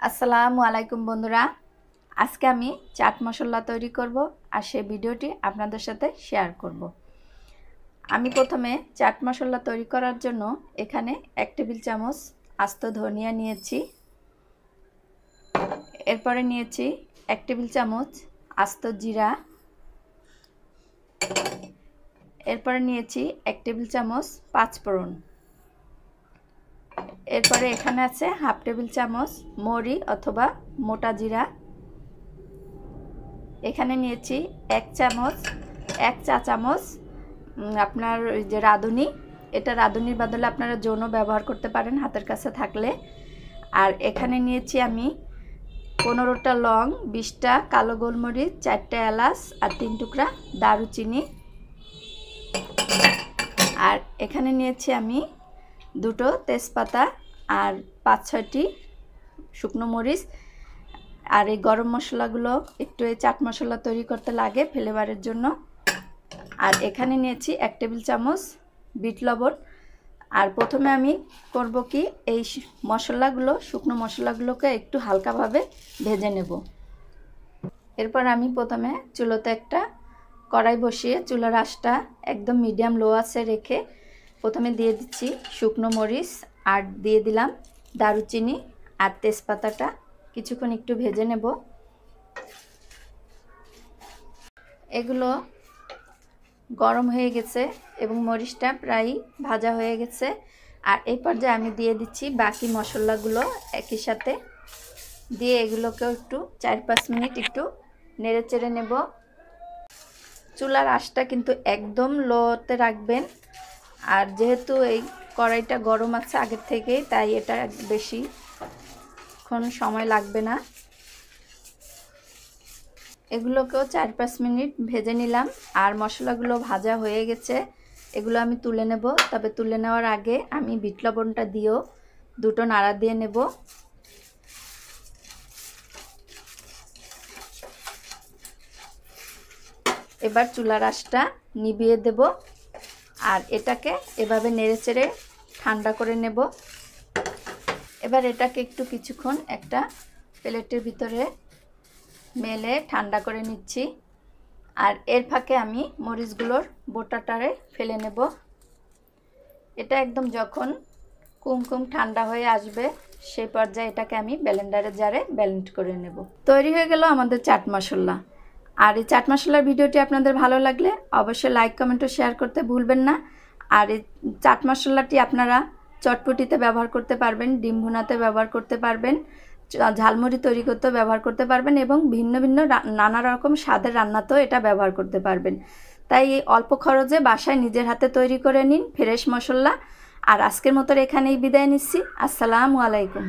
আসসালামু আলাইকুম বন্ধুরা, আজকে আমি চাট মশলা তৈরি করব আর সেই ভিডিওটি আপনাদের সাথে শেয়ার করব। আমি প্রথমে চাট মশলা তৈরি করার জন্য এখানে 1 টেবিল চামচ আস্ত ধনিয়া নিয়েছি। এরপরে নিয়েছি 1 টেবিল চামচ আস্ত জিরা। এরপরে নিয়েছি 1 টেবিল চামচ পাঁচফোড়ন। এরপরে এখানে আছে হাফ টেবিল চামচ মৌরি অথবা মোটা জিরা। এখানে নিয়েছি 1 চা চামচ আপনার ওই যে রাঁধুনি, এটা রাঁধুনির বদলে আপনারা জৌনও ব্যবহার করতে পারেন হাতের কাছে থাকলে। আর এখানে নিয়েছি আমি 15টা লং, 20টা কালো গোলমরিচ, 4টা এলাচ আর 3 টুকরা দারুচিনি। আর এখানে নিয়েছি আমি 2টো তেজপাতা আর 5-6টি শুকনো মরিচ। আর এই গরম মশলাগুলো একটু এই চাট মশলা তৈরি করতে লাগে ফ্লেভারের জন্য। আর এখানে নিয়েছি 1 টেবিল চামচ বিট লবণ। আর প্রথমে আমি করব কি, এই মশলাগুলো শুকনো মশলাগুলোকে একটু হালকাভাবে ভেজে নেব। এরপর আমি প্রথমে চুলোতে একটা কড়াই বসিয়ে চুলার আঁচটা একদম মিডিয়াম লো আঁচে রেখে প্রথমে দিয়ে দিচ্ছি শুকনো মরিচ আর দিয়ে দিলাম দারুচিনি আর তেজপাতাটা কিছুক্ষণ একটু ভেজে নেব। এগুলো গরম হয়ে গেছে এবং মরিচটা প্রায় ভাজা হয়ে গেছে। আর এই পর্যায়ে আমি দিয়ে দিচ্ছি বাকি মশলাগুলো একই সাথে দিয়ে এগুলোকেও একটু 4-5 মিনিট একটু নেড়ে চেড়ে নেব। চুলার আঁচটা কিন্তু একদম লোতে রাখবেন। আর যেহেতু এই কড়াইটা গরম আছে আগের থেকেই, তাই এটা বেশিক্ষণ সময় লাগবে না। এগুলোকেও 4-5 মিনিট ভেজে নিলাম। আর মশলাগুলো ভাজা হয়ে গেছে, এগুলো আমি তুলে নেব। তবে তুলে নেওয়ার আগে আমি বিট লবণটা দিয়েও 2টো নাড়া দিয়ে নেব। এবার চুলার আঁচটা নিভিয়ে দেব আর এটাকে এভাবে নেড়েচেড়ে ঠান্ডা করে নেব। এবার এটাকে একটু কিছুক্ষণ একটা প্লেটের ভিতরে মেলে ঠান্ডা করে নিচ্ছি। আর এর ফাঁকে আমি মরিচগুলোর বোটাটারে ফেলে নেব। এটা একদম যখন কুমকুম ঠান্ডা হয়ে আসবে সেই পর্যায়ে এটাকে আমি ব্লেন্ডারের জারে ব্লেন্ড করে নেব। তৈরি হয়ে গেল আমাদের চাট মশলা। আর এই চাট মশলার ভিডিওটি আপনাদের ভালো লাগলে অবশ্যই লাইক কমেন্ট ও শেয়ার করতে ভুলবেন না। আর এই চাট মশলাটি আপনারা চটপটিতে ব্যবহার করতে পারবেন, ডিম ভুনাতে ব্যবহার করতে পারবেন, ঝালমুড়ি তৈরি করতেও ব্যবহার করতে পারবেন এবং ভিন্ন ভিন্ন নানা রকম স্বাদের রান্নাতেও এটা ব্যবহার করতে পারবেন। তাই এই অল্প খরচে বাসায় নিজের হাতে তৈরি করে নিন ফ্রেশ মশলা। আর আজকের মতো এখানেই বিদায় নিচ্ছি। আসসালামু আলাইকুম।